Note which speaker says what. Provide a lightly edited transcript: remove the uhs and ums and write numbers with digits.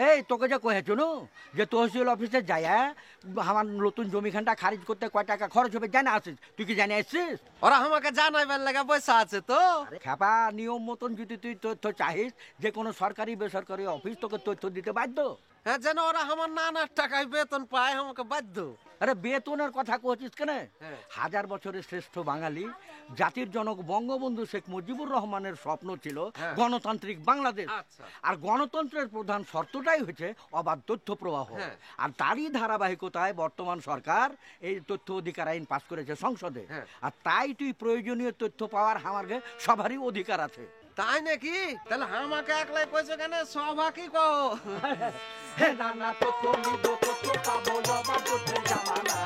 Speaker 1: এই তোকে যে কয়েছ যে তহসিল অফিসে যায় আমার নতুন জমিখানটা খারিজ করতে কয় টাকা খরচ হবে জানা আসিস? তুই কি জানে আসছিস?
Speaker 2: ওরা আমাকে জানাইবার লাগা পয়সা আছে তো।
Speaker 1: খেপা, নিয়ম মতন যদি তুই তথ্য চাহিস, যে কোনো সরকারি বেসরকারি অফিস তোকে তথ্য দিতে বাধ্য।
Speaker 2: হ্যাঁ, যেন ওরা আমার নানার টাকায় বেতন পায় আমাকে বাধ্য।
Speaker 1: আরে বেতনের কথা কছিস কেন?
Speaker 2: হ্যাঁ।
Speaker 1: হাজার বছরের শ্রেষ্ঠ বাঙালি জাতির জনক বঙ্গবন্ধু শেখ মুজিবুর রহমানের স্বপ্ন ছিল
Speaker 2: হ্যাঁ।
Speaker 1: গণতান্ত্রিক বাংলাদেশ।
Speaker 2: আচ্ছা।
Speaker 1: আর গণতন্ত্রের প্রধান শর্তটাই হচ্ছে অবাধ তথ্য প্রবাহ।
Speaker 2: হ্যাঁ।
Speaker 1: আর তারই ধারাবাহিকতায় বর্তমান সরকার এই তথ্য অধিকার আইন পাস করেছে সংসদে।
Speaker 2: হ্যাঁ।
Speaker 1: আর তাই তুই প্রয়োজনীয় তথ্য পাওয়ার আমাকে সবারই অধিকার আছে।
Speaker 2: তাই নাকি? তাহলে আমাকে একলাই কইছো কেন? সভা কি কও?
Speaker 1: হে নানা তথ্য নিব, তথ্য পাবো, অবাধ তথ্যের জামানা।